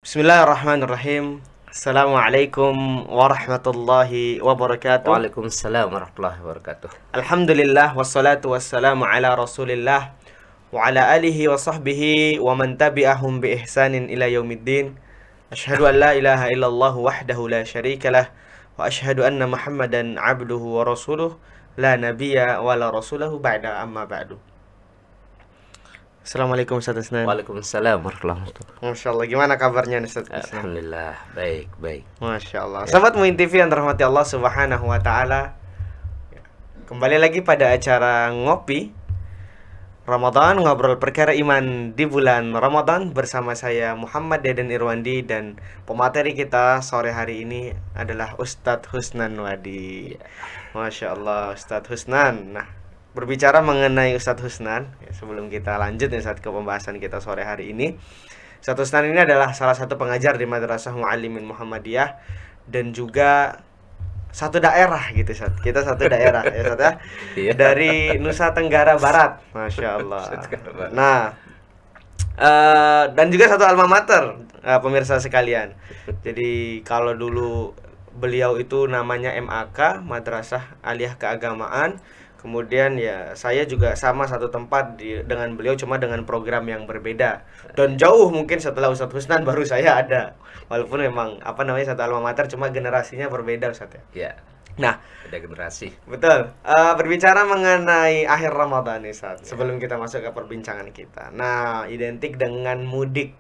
Bismillahirrahmanirrahim. Assalamualaikum warahmatullahi wabarakatuh. Waalaikumsalam warahmatullahi wabarakatuh. Alhamdulillah wassalatu wassalamu ala Rasulillah wa ala alihi wa sahbihi wa man tabi'ahum bi ihsanin ila yaumiddin. Asyhadu an la ilaha illallah wahdahu la syarikalah wa asyhadu anna Muhammadan abduhu wa rasuluh la nabiyya wa la rasulahu ba'da amma ba'du. Assalamualaikum Ustaz Isnan. Waalaikumsalam warahmatullahi wabarakatuh. Masya Allah, gimana kabarnya Ustaz Isnan? Alhamdulillah, baik, baik. Masya Allah. Ya. Sahabat Muin TV yang dirahmati Allah Subhanahu wa Ta'ala, kembali lagi pada acara Ngopi Ramadan, ngobrol perkara iman di bulan Ramadan bersama saya Muhammad Deden Irwandi, dan pemateri kita sore hari ini adalah Ustadz Husnan Wadi. Ya. Masya Allah, Ustadz Husnan. Nah, berbicara mengenai Ustadz Husnan, ya, sebelum kita lanjut nih saat ke pembahasan kita sore hari ini, Ustadz Husnan ini adalah salah satu pengajar di Madrasah Muallimin Muhammadiyah dan juga satu daerah gitu, Ustadz. Kita satu daerah ya, Ustadz ya. Iya. Dari Nusa Tenggara Barat. Masya Allah. Nah, dan juga satu alma mater, pemirsa sekalian. Jadi kalau dulu beliau itu namanya MAK, Madrasah Aliyah Keagamaan. Kemudian ya saya juga sama satu tempat dengan beliau, cuma dengan program yang berbeda. Dan jauh mungkin setelah Ustadz Husnan baru saya ada. Walaupun memang satu alma mater, cuma generasinya berbeda, Ustadz ya. Ya. Nah, Ada generasi. betul. Berbicara mengenai akhir Ramadan nih, Ustadz, sebelum kita masuk ke perbincangan kita. Nah, identik dengan mudik.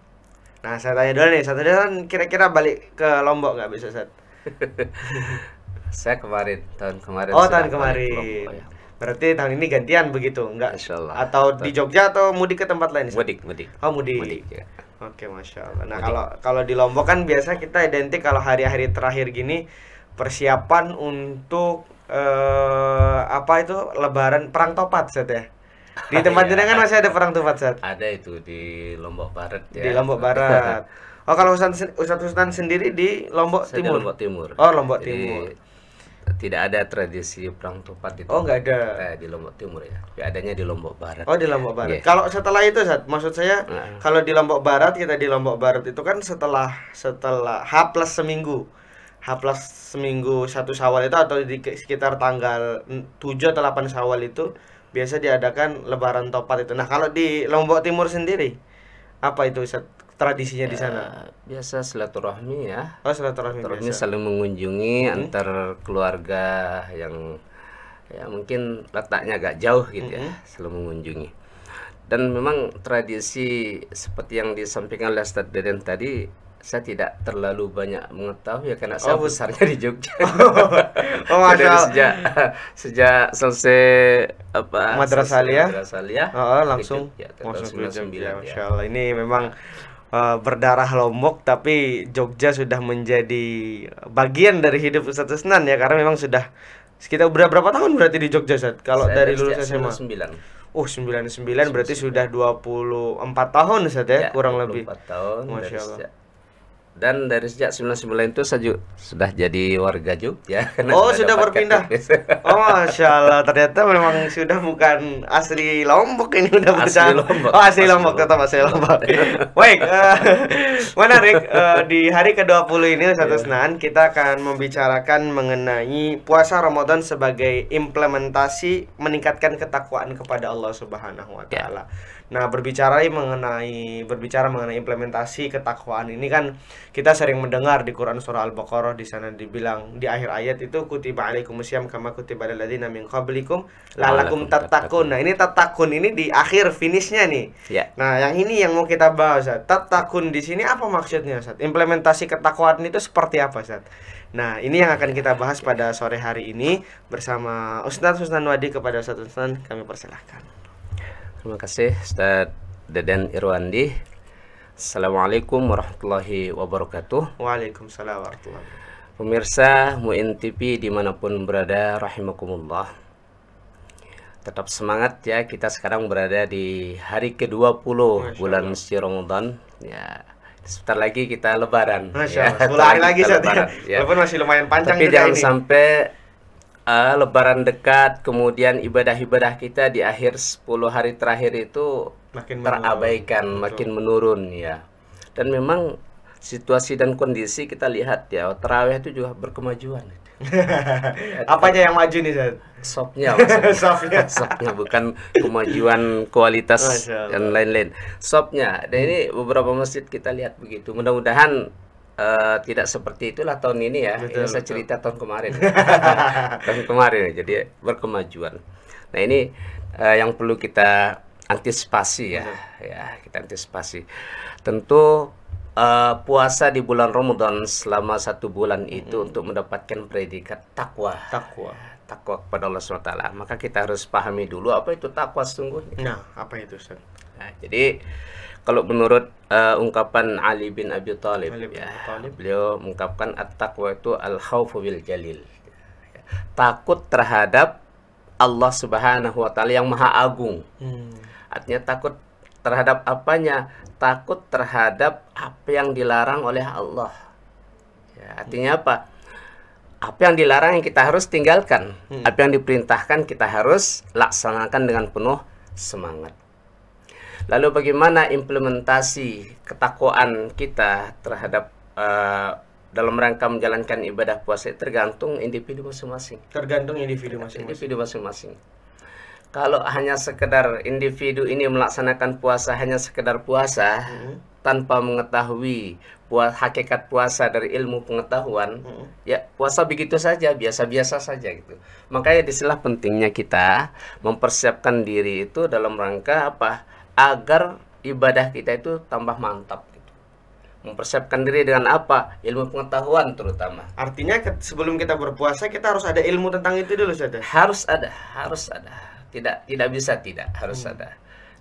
Nah, saya tanya dulu nih, Ustadz, kira-kira balik ke Lombok nggak bisa, Ustadz? Saya tahun kemarin. Oh, sudah tahun balik kemarin. Lombok, ya. Berarti tahun ini gantian begitu, enggak? Insyaallah. Atau di Jogja atau mudik ke tempat lain? Ustadz? Mudik. Oh, mudik. Mudik, ya. Oke, Masya Allah. Nah, Mudik. kalau di Lombok kan biasa kita identik kalau hari-hari terakhir gini persiapan untuk Lebaran perang topat, Ustadz ya. Di tempat Iya. jenengan masih ada perang topat, Ustadz? Ada itu di Lombok Barat, ya. Di Lombok Barat. Oh, kalau Ustadz Husnan sendiri di Lombok Saya di Timur? Lombok Timur. Oh, Lombok Jadi, Timur. tidak ada tradisi perang topat itu. Oh, nggak ada. Di Lombok Timur, ya. Tapi adanya di Lombok Barat. Oh, di Lombok Barat. Iya. Kalau setelah itu, Ustadz, maksud saya Nah. kalau di Lombok Barat, kita di Lombok Barat itu kan setelah H plus seminggu. H plus seminggu 1 Syawal itu, atau di sekitar tanggal 7 atau 8 Syawal itu biasa diadakan lebaran topat itu. Nah, kalau di Lombok Timur sendiri apa itu, Ustadz, tradisinya di sana? Biasa silaturahmi, ya. Oh, silaturahmi Silaturahmi biasa. saling mengunjungi antar keluarga yang ya mungkin letaknya agak jauh gitu, ya, saling mengunjungi. Dan memang tradisi seperti yang disampaikan oleh Ustadz Deden tadi, saya tidak terlalu banyak mengetahui, ya, karena saya besarnya di Jogja. Oh, Masya Dari Allah. sejak selesai Madrasah Aliyah? Madrasah Aliyah, Oh, langsung ke Jogja, ke tahun langsung ke Jogja. 99, ya. Masya Allah, ini memang berdarah Lombok, tapi Jogja sudah menjadi bagian dari hidup Ustadz Husnan ya, karena memang sudah sekitar berapa tahun berarti di Jogja, Ustadz? Kalau Saya dari lulus sejak SMA? 99. Oh, 99 berarti sudah 24 tahun, Ustadz ya, kurang lebih. 24 tahun. Masya Allah. Dan dari sejak 99 itu saya sudah jadi warga Jogja. karena Oh, sudah sudah dapat berpindah. KTP. Oh, Masya Allah, ternyata memang sudah bukan asli Lombok ini, udah Asli bercanda. Lombok. Oh, asli Asli Lombok, Lombok. tetap asli Lombok. Baik, menarik. Di hari ke-20 ini, Ustadz Husnan, kita akan membicarakan mengenai puasa Ramadan sebagai implementasi meningkatkan ketakwaan kepada Allah Subhanahu wa Ta'ala. Nah, berbicara mengenai implementasi ketakwaan ini kan kita sering mendengar di Quran surah Al-Baqarah, di sana dibilang di akhir ayat itu kutiba alaikumusiyam kama kutiba alal ladzina min qablikum la'allakum tattaqun. Nah, ini tattaqun ini di akhir finishnya nih. Ya. Nah, yang ini yang mau kita bahas, Ustaz. Tattaqun di sini apa maksudnya, Ustaz? Implementasi ketakwaan itu seperti apa, Ustaz? Nah, ini yang akan kita bahas pada sore hari ini bersama Ustadz Husnan Wadi. Kepada Ustadz Husnan kami persilahkan. Terima kasih Ustadz Deden Irwandi. Assalamualaikum warahmatullahi wabarakatuh. Waalaikumsalam warahmatullahi wabarakatuh. Pemirsa Muin TV dimanapun berada, rahimakumullah. Tetap semangat, ya. Kita sekarang berada di hari ke-20 bulan suci Ramadan. Ya, sebentar lagi kita Lebaran. Masya Allah, 10 Ya, hari lagi, kita Ustadz, ya. Lebaran, ya. Walaupun masih lumayan panjang Tapi juga jangan ini. sampai Lebaran dekat, kemudian ibadah-ibadah kita di akhir 10 hari terakhir itu Makin terabaikan, menurun. makin menurun, ya. Dan memang situasi dan kondisi kita lihat ya, tarawih itu juga berkemajuan. Apanya yang maju nih, Ustaz? Sopnya maksudnya. Sopnya. Sopnya, bukan kemajuan kualitas Masya Allah. dan lain-lain. Sopnya, dan ini beberapa masjid kita lihat begitu. Mudah-mudahan tidak seperti itulah tahun ini ya. Betul, Ini saya betul. cerita tahun kemarin. Tahun kemarin, jadi berkemajuan. Nah ini yang perlu kita antisipasi ya. Ya, kita antisipasi. Tentu puasa di bulan Ramadan selama 1 bulan itu untuk mendapatkan predikat takwa. Takwa. Takwa kepada Allah SWT. Maka kita harus pahami dulu apa itu takwa sesungguhnya. Nah, apa itu, Ustaz? Nah, jadi kalau menurut ungkapan Ali bin Abi Thalib, Ali bin ya, Abi Thalib. beliau mengungkapkan at-taqwa itu al-khaufu bil jalil. Takut terhadap Allah Subhanahu wa taala yang Maha Agung. Artinya takut terhadap apanya? Takut terhadap apa yang dilarang oleh Allah. Ya, artinya apa? Apa yang dilarang yang kita harus tinggalkan. Apa yang diperintahkan kita harus laksanakan dengan penuh semangat. Lalu bagaimana implementasi ketakwaan kita terhadap dalam rangka menjalankan ibadah puasa, tergantung individu masing-masing. Tergantung individu masing-masing. Individu masing-masing. Kalau hanya sekedar individu ini melaksanakan puasa hanya sekedar puasa tanpa mengetahui hakikat puasa dari ilmu pengetahuan, ya puasa begitu saja, biasa-biasa saja gitu. Makanya disinilah pentingnya kita mempersiapkan diri itu dalam rangka apa? Agar ibadah kita itu tambah mantap gitu. Mempersiapkan diri dengan apa? Ilmu pengetahuan terutama. Artinya sebelum kita berpuasa kita harus ada ilmu tentang itu dulu, Ustaz. Harus ada. Tidak bisa tidak, harus ada.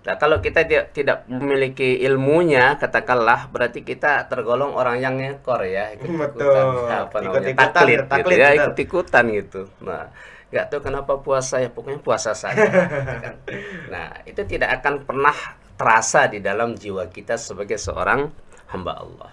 Nah, kalau kita tidak memiliki ilmunya, katakanlah berarti kita tergolong orang yang ngekor ya, Betul. ikut-ikutan, taklid, ya, ikut-ikutan gitu. Nah, nggak tahu kenapa puasa ya, pokoknya puasa saja. Gitu kan. Nah, itu tidak akan pernah terasa di dalam jiwa kita sebagai seorang hamba Allah.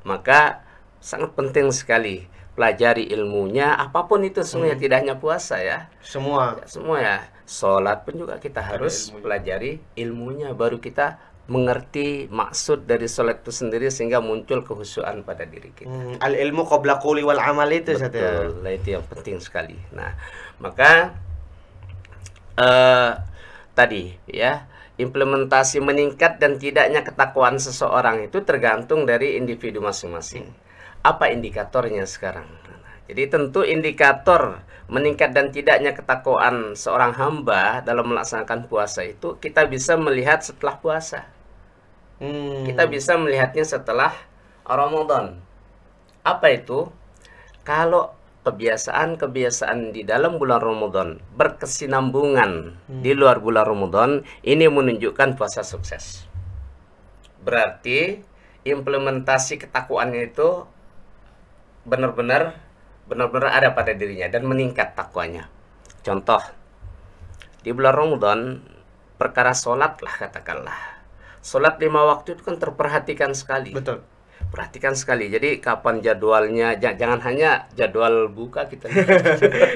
Maka sangat penting sekali pelajari ilmunya, apapun itu semuanya, tidak hanya puasa ya. Semua ya. Sholat pun juga kita harus pelajari ilmunya, baru kita mengerti maksud dari sholat itu sendiri sehingga muncul kehusuan pada diri kita. Al ilmu qabla quli wal amal itu, Betul, itu yang penting sekali. Nah, maka tadi ya, implementasi meningkat dan tidaknya ketakwaan seseorang itu tergantung dari individu masing-masing. Apa indikatornya sekarang? Jadi tentu indikator meningkat dan tidaknya ketakwaan seorang hamba dalam melaksanakan puasa itu kita bisa melihat setelah puasa. Kita bisa melihatnya setelah Ramadan. Apa itu? Kalau kebiasaan-kebiasaan di dalam bulan Ramadan berkesinambungan di luar bulan Ramadan, ini menunjukkan puasa sukses. Berarti implementasi ketakwaannya itu benar-benar ada pada dirinya dan meningkat takwanya. Contoh, di bulan Ramadan perkara sholat lah katakanlah. Sholat 5 waktu itu kan terperhatikan sekali. Betul. Perhatikan sekali. Jadi kapan jadwalnya, jangan hanya jadwal buka kita.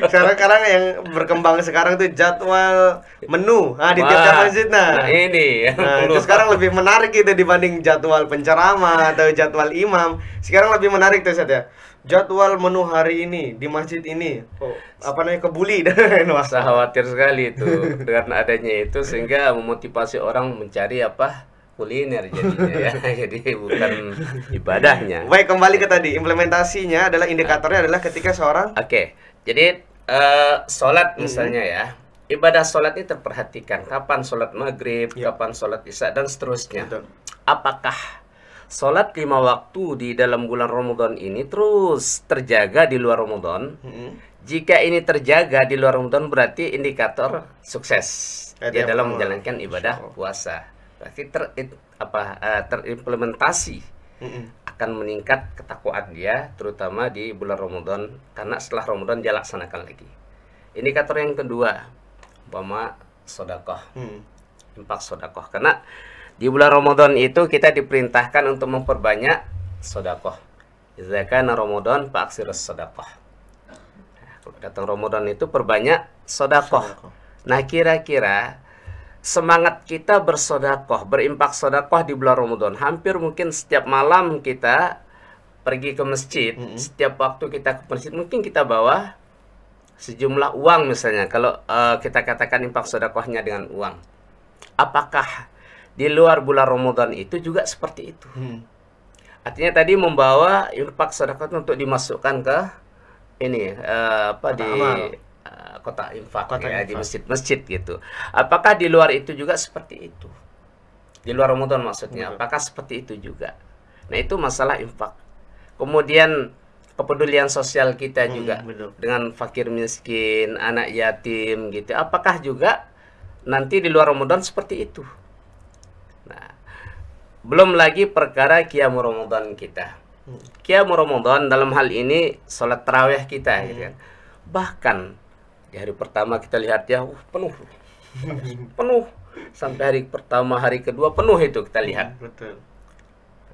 Sekarang yang berkembang sekarang tuh jadwal menu. Di tiap masjid ini. Itu sekarang lebih menarik itu dibanding jadwal penceramah atau jadwal imam. Sekarang lebih menarik tuh, Ustaz ya. Jadwal menu hari ini di masjid ini. Kebuli dan Saya khawatir sekali itu dengan adanya itu sehingga memotivasi orang mencari kuliner jadinya ya. Jadi bukan ibadahnya. Baik, kembali ke tadi, implementasinya adalah indikatornya adalah ketika seorang jadi sholat misalnya ya, ibadah sholat ini terperhatikan kapan sholat maghrib, kapan sholat isya dan seterusnya. Betul. Apakah sholat 5 waktu di dalam bulan Ramadan ini terus terjaga di luar Ramadan? Jika ini terjaga di luar Ramadan berarti indikator sukses dia dalam menjalankan ibadah puasa. Berarti terimplementasi akan meningkat ketakwaan dia terutama di bulan Ramadan, karena setelah Ramadan dia laksanakan lagi. Indikator yang kedua, umpama sedekah, infak sedekah, karena di bulan Ramadan itu kita diperintahkan untuk memperbanyak sedekah. Idza kana Ramadan fa'aksirus sedekah. Kalau datang Ramadan itu perbanyak sedekah. Nah, kira-kira semangat kita bersedekah, berinfak sedekah di bulan Ramadan, hampir mungkin setiap malam kita pergi ke masjid, setiap waktu kita ke masjid mungkin kita bawa sejumlah uang misalnya. Kalau kita katakan infak sedekahnya dengan uang, apakah di luar bulan Ramadan itu juga seperti itu? Artinya tadi membawa infak sedekah untuk dimasukkan ke ini kotak infak di masjid-masjid gitu. Apakah di luar itu juga seperti itu? Di luar Ramadan maksudnya, apakah seperti itu juga? Nah, itu masalah infak. Kemudian kepedulian sosial kita juga dengan fakir miskin, anak yatim gitu. Apakah juga nanti di luar Ramadan seperti itu? Nah, belum lagi perkara qiyamul Ramadan kita. Qiyamul Ramadan dalam hal ini salat tarawih kita gitu kan. Bahkan di hari pertama kita lihat ya penuh. Penuh. Sampai hari pertama, hari kedua penuh itu kita lihat. Betul.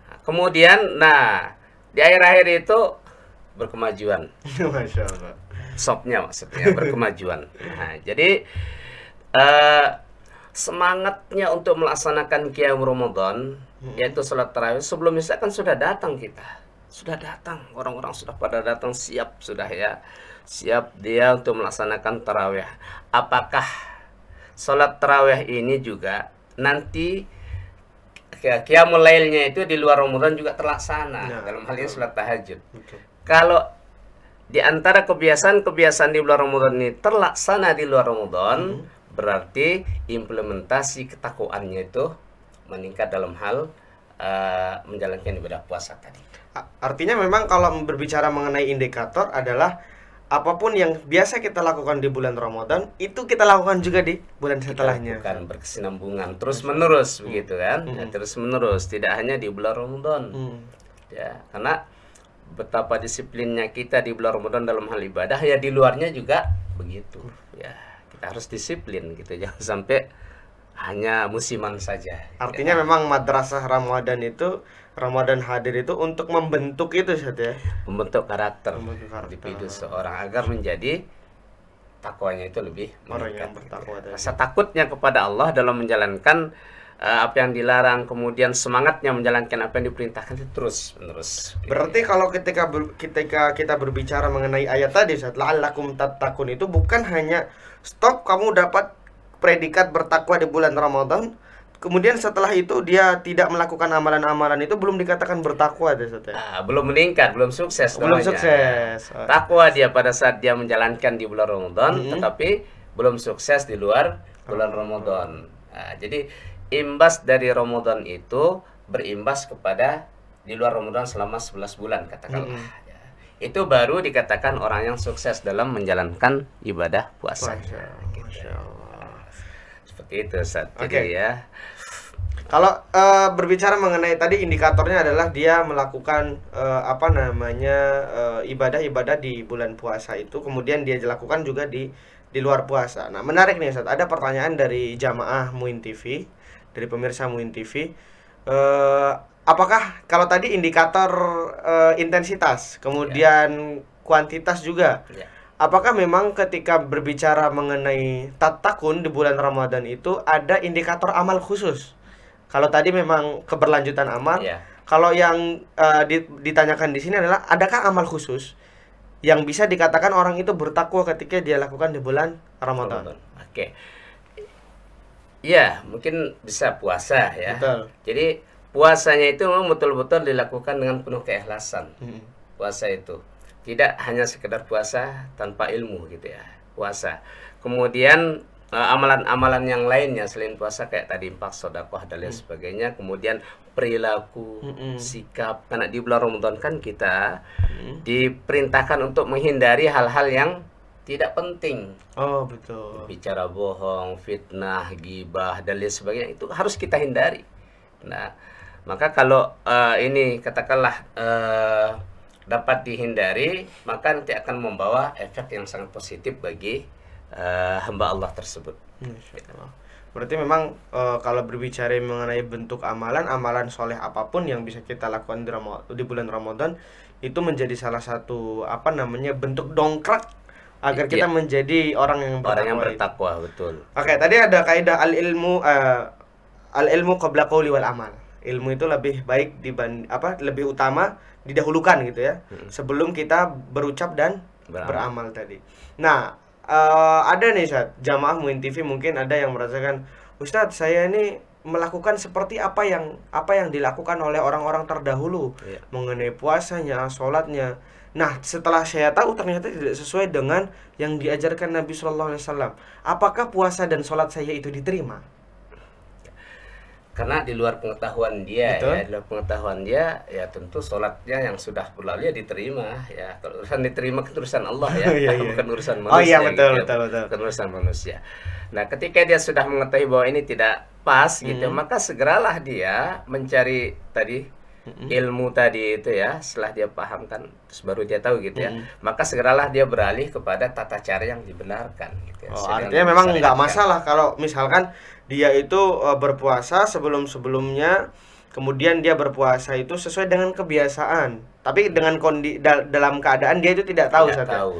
Nah, kemudian, di akhir-akhir itu berkemajuan. Masya Allah. Sopnya maksudnya berkemajuan. Nah, jadi semangatnya untuk melaksanakan qiyamul Ramadan, yaitu salat tarawih sebelum isya kan sudah datang kita. Sudah datang, orang-orang sudah pada datang siap sudah ya. Siap dia untuk melaksanakan tarawih. Apakah salat tarawih ini juga nanti qiyamul lailnya itu di luar Ramadan juga terlaksana, dalam hal ini salat tahajud. Kalau di antara kebiasaan-kebiasaan di bulan Ramadan ini terlaksana di luar Ramadan, berarti implementasi ketakwaannya itu meningkat dalam hal menjalankan ibadah puasa tadi. Artinya memang kalau berbicara mengenai indikator adalah apapun yang biasa kita lakukan di bulan Ramadan, itu kita lakukan juga di bulan setelahnya. Bukan berkesinambungan, terus menerus begitu kan? Ya, terus menerus, tidak hanya di bulan Ramadan. Ya, karena betapa disiplinnya kita di bulan Ramadan dalam hal ibadah, ya di luarnya juga begitu. Ya, kita harus disiplin gitu, jangan sampai hanya musiman saja. Artinya memang madrasah Ramadan itu, Ramadan hadir itu untuk membentuk itu saja, membentuk karakter individu seorang agar menjadi takwanya itu lebih orang yang bertakwa. Rasa takutnya kepada Allah dalam menjalankan apa yang dilarang, kemudian semangatnya menjalankan apa yang diperintahkan itu terus menerus. Berarti kalau ketika kita berbicara mengenai ayat tadi, la'allakum tattaqun, itu bukan hanya stop kamu dapat predikat bertakwa di bulan Ramadan, kemudian setelah itu dia tidak melakukan amalan-amalan itu belum dikatakan bertakwa deh, belum meningkat, belum sukses. Belum sukses. Takwa dia pada saat dia menjalankan di bulan Ramadan, tetapi belum sukses di luar bulan Ramadan. Jadi imbas dari Ramadan itu berimbas kepada di luar Ramadan selama 11 bulan katakanlah. Itu baru dikatakan orang yang sukses dalam menjalankan ibadah puasa. Masya Allah. Seperti itu, Ustaz. Jadi ya. Kalau berbicara mengenai tadi indikatornya adalah dia melakukan ibadah-ibadah di bulan puasa itu, kemudian dia dilakukan juga di luar puasa. Nah, menarik nih Ustaz. Ada pertanyaan dari jamaah Muin TV, dari pemirsa Muin TV. Apakah kalau tadi indikator intensitas, kemudian kuantitas juga, apakah memang ketika berbicara mengenai tatakun di bulan Ramadan itu ada indikator amal khusus? Kalau tadi memang keberlanjutan amal, kalau yang ditanyakan di sini adalah adakah amal khusus yang bisa dikatakan orang itu bertakwa ketika dia lakukan di bulan Ramadan? Oke. Ya, mungkin bisa puasa ya. Betul. Jadi puasanya itu memang betul-betul dilakukan dengan penuh keikhlasan. Puasa itu tidak hanya sekedar puasa tanpa ilmu gitu ya. Puasa. Kemudian amalan-amalan yang lainnya selain puasa kayak tadi infak, sedekah dan lain sebagainya. Kemudian perilaku, sikap. Karena di bulan Ramadan kan kita diperintahkan untuk menghindari hal-hal yang tidak penting. Oh, betul. Bicara bohong, fitnah, ghibah dan lain sebagainya itu harus kita hindari. Nah, maka kalau ini katakanlah dapat dihindari, maka nanti akan membawa efek yang sangat positif bagi hamba Allah tersebut. Berarti memang kalau berbicara mengenai bentuk amalan soleh apapun yang bisa kita lakukan di bulan Ramadan itu menjadi salah satu bentuk dongkrak agar kita menjadi orang yang bertakwa. Betul. Oke, tadi ada kaidah al ilmu qabla qauli wal amal. Ilmu itu lebih baik lebih utama didahulukan gitu ya, sebelum kita berucap dan beramal tadi. Nah, ada nih Ustaz, jamaah Muin TV mungkin ada yang merasakan, Ustadz saya ini melakukan seperti apa yang dilakukan oleh orang-orang terdahulu mengenai puasanya, sholatnya. Nah, setelah saya tahu ternyata tidak sesuai dengan yang diajarkan Nabi Shallallahu Alaihi Wasallam. Apakah puasa dan sholat saya itu diterima? Karena di luar pengetahuan dia, Betul. ya, di luar pengetahuan dia, ya tentu sholatnya yang sudah berlalu ya diterima, ya. Kalau urusan diterima kan urusan Allah ya, bukan urusan manusia. Oh iya, betul, gitu, betul. bukan urusan manusia. Nah, ketika dia sudah mengetahui bahwa ini tidak pas gitu, maka segeralah dia mencari tadi ilmu tadi itu ya. Setelah dia paham kan, terus baru dia tahu gitu ya. Maka segeralah dia beralih kepada tata cara yang dibenarkan gitu ya. Artinya memang nggak masalah kalau misalkan dia itu berpuasa sebelum-sebelumnya, kemudian dia berpuasa itu sesuai dengan kebiasaan, tapi dengan dalam keadaan dia itu tidak tahu,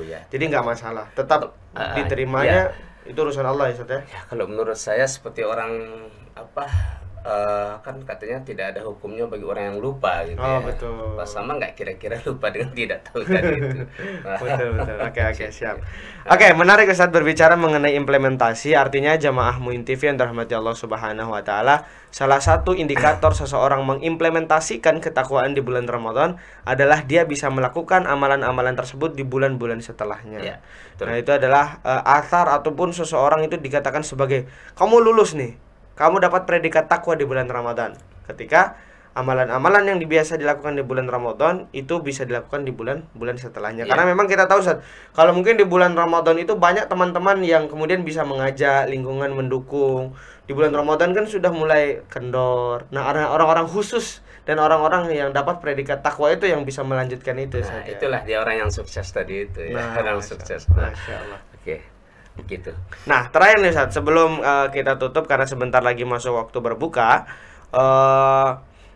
ya. Jadi nggak masalah, tetap diterimanya. Itu urusan Allah ya, Ustaz ya. Ya, kalau menurut saya seperti orang kan katanya tidak ada hukumnya bagi orang yang lupa gitu ya. Betul. Pas sama nggak kira-kira lupa dengan tidak tahu tadi itu. Betul. Oke, siap. Oke, menarik Ustaz berbicara mengenai implementasi. Artinya jamaah Muin TV yang dirahmati Allah Subhanahu wa taala, salah satu indikator seseorang mengimplementasikan ketakwaan di bulan Ramadan adalah dia bisa melakukan amalan-amalan tersebut di bulan-bulan setelahnya. Ya, nah, itu adalah athar ataupun seseorang itu dikatakan sebagai kamu lulus nih. Kamu dapat predikat takwa di bulan Ramadan ketika amalan-amalan yang biasa dilakukan di bulan Ramadan itu bisa dilakukan di bulan-bulan setelahnya. Karena memang kita tahu Ustaz, kalau mungkin di bulan Ramadan itu banyak teman-teman yang kemudian bisa mengajak, lingkungan mendukung. Di bulan Ramadan kan sudah mulai kendor. Nah, orang-orang khusus dan orang-orang yang dapat predikat takwa itu yang bisa melanjutkan itu. Nah, itulah dia orang yang sukses tadi itu ya. Orang sukses. Masya Allah. Oke. Begitu. Nah, terakhir nih Ustaz, sebelum kita tutup karena sebentar lagi masuk waktu berbuka,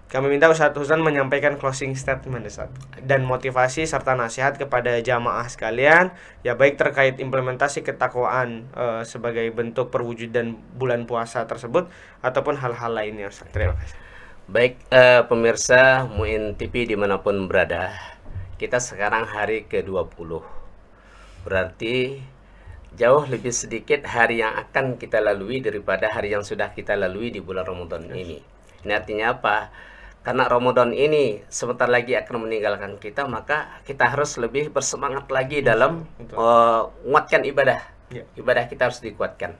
kami minta Ustaz Husnan menyampaikan closing statement Ustaz, dan motivasi serta nasihat kepada jamaah sekalian, ya baik terkait implementasi ketakwaan sebagai bentuk perwujudan bulan puasa tersebut ataupun hal-hal lainnya Ustaz. Terima kasih. Baik, pemirsa Muin TV dimanapun berada, kita sekarang hari ke-20. Berarti jauh lebih sedikit hari yang akan kita lalui daripada hari yang sudah kita lalui di bulan Ramadan ini. Ini artinya apa? Karena Ramadan ini sebentar lagi akan meninggalkan kita, maka kita harus lebih bersemangat lagi dalam menguatkan ibadah. Ibadah kita harus dikuatkan.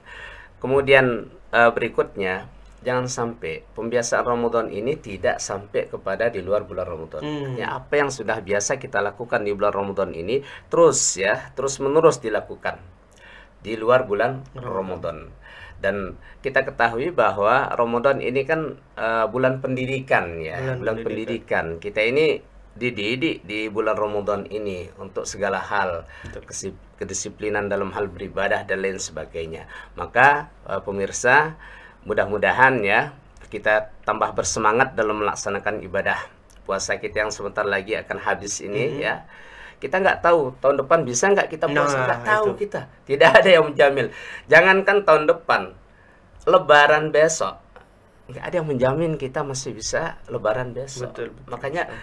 Kemudian berikutnya, jangan sampai pembiasaan Ramadan ini tidak sampai kepada di luar bulan Ramadan. Ya, apa yang sudah biasa kita lakukan di bulan Ramadan ini terus menerus dilakukan di luar bulan Ramadan. Dan kita ketahui bahwa Ramadan ini kan bulan pendidikan ya, bulan pendidikan. Kita ini dididik di bulan Ramadan ini untuk segala hal, kedisiplinan dalam hal beribadah dan lain sebagainya. Maka pemirsa, mudah-mudahan ya kita tambah bersemangat dalam melaksanakan ibadah puasa kita yang sebentar lagi akan habis ini ya. Kita nggak tahu tahun depan bisa nggak kita puasa, nggak tahu kita. Tidak ada yang menjamin. Jangankan tahun depan, Lebaran besok, nggak ada yang menjamin kita masih bisa Lebaran besok. Betul. Makanya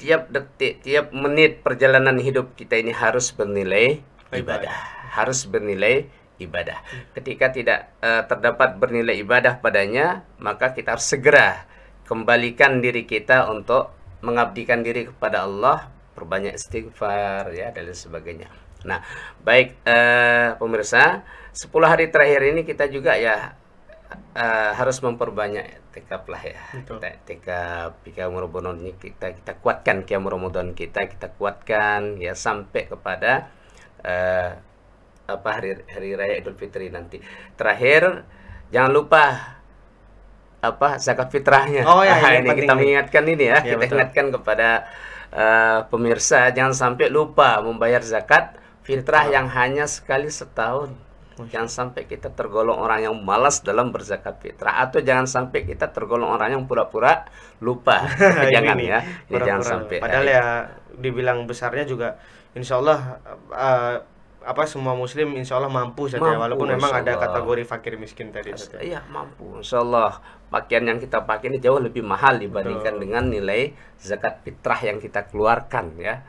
tiap detik, tiap menit perjalanan hidup kita ini harus bernilai ibadah. Harus bernilai ibadah. Ketika tidak terdapat bernilai ibadah padanya, maka kita harus segera kembalikan diri kita untuk mengabdikan diri kepada Allah, perbanyak istighfar ya dan lain sebagainya. Nah, baik pemirsa, 10 hari terakhir ini kita juga ya harus memperbanyak tekad lah ya. Tekad qiyam Ramadan ini kita kuatkan, qiyam Ramadan kita kuatkan ya sampai kepada hari raya Idul Fitri nanti. Terakhir, jangan lupa zakat fitrahnya. Ini kita mengingatkan ini ya, kita ingatkan kepada pemirsa, jangan sampai lupa membayar zakat fitrah yang hanya sekali setahun. Jangan sampai kita tergolong orang yang malas dalam berzakat fitrah, atau jangan sampai kita tergolong orang yang pura-pura lupa. Jangan ya, jangan sampai. Padahal ya dibilang besarnya juga insya Allah semua muslim insya Allah mampu saja, walaupun memang ada kategori fakir miskin tadi. Iya, mampu insya Allah. pakaian yang kita pakai ini jauh lebih mahal dibandingkan dengan nilai zakat fitrah yang kita keluarkan ya.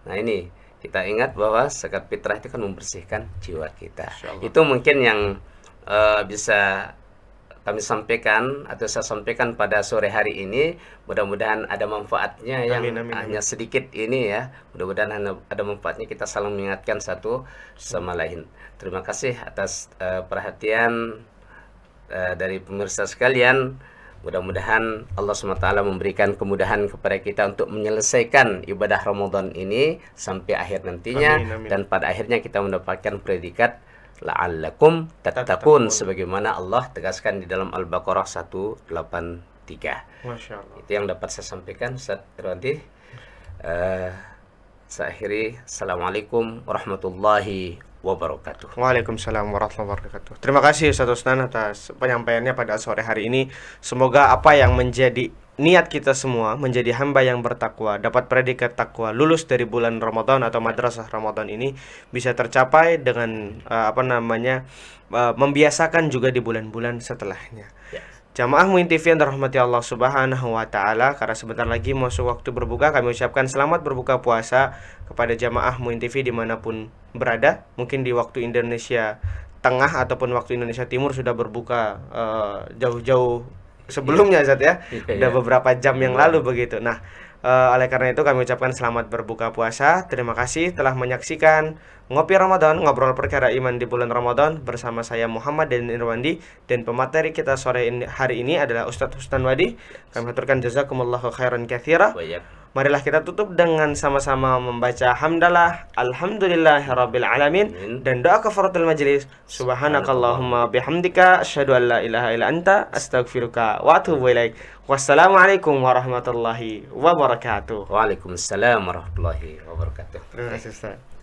Nah ini kita ingat bahwa zakat fitrah itu kan membersihkan jiwa kita. Itu mungkin yang bisa kami sampaikan atau saya sampaikan pada sore hari ini. Mudah-mudahan ada manfaatnya yang hanya sedikit ini ya. Mudah-mudahan ada manfaatnya, kita saling mengingatkan satu sama lain. Terima kasih atas perhatian dari pemirsa sekalian. Mudah-mudahan Allah SWT memberikan kemudahan kepada kita untuk menyelesaikan ibadah Ramadan ini sampai akhir nantinya. Dan pada akhirnya kita mendapatkan predikat la'allakum tattaqun sebagaimana Allah tegaskan di dalam Al-Baqarah 183. Masya Allah. Itu yang dapat saya sampaikan, Ustaz Irwanti. Saya akhiri. Assalamualaikum warahmatullahi wabarakatuh. Waalaikumsalam warahmatullahi wabarakatuh. Terima kasih Ustaz Usnan atas penyampaiannya pada sore hari ini. Semoga apa yang menjadi niat kita semua menjadi hamba yang bertakwa, dapat predikat takwa, lulus dari bulan Ramadan atau madrasah Ramadan ini bisa tercapai dengan membiasakan juga di bulan-bulan setelahnya. Jamaah Muin TV yang dirahmati Allah Subhanahu wa taala, karena sebentar lagi masuk waktu berbuka, kami ucapkan selamat berbuka puasa kepada jamaah Muin TV dimanapun berada. Mungkin di waktu Indonesia Tengah ataupun waktu Indonesia Timur sudah berbuka jauh-jauh sebelumnya, Zat ya. Udah beberapa jam yang lalu begitu. Nah, oleh karena itu kami ucapkan selamat berbuka puasa. Terima kasih telah menyaksikan Ngopi Ramadan, ngobrol perkara iman di bulan Ramadan bersama saya Muhammad dan Irwandi, dan pemateri kita sore hari ini adalah Ustadz Husnan Wadi. Kami aturkan jazakumullahu khairan katsira. Marilah kita tutup dengan sama-sama membaca hamdalah alhamdulillahirabbil alamin dan doa kafaratul majlis. Subhanakallahumma bihamdika asyhadu an la ilaha illa anta astaghfiruka wa atubu ilaik. Wassalamualaikum warahmatullahi wabarakatuh. Waalaikumsalam warahmatullahi wabarakatuh. Terima kasih Ustaz.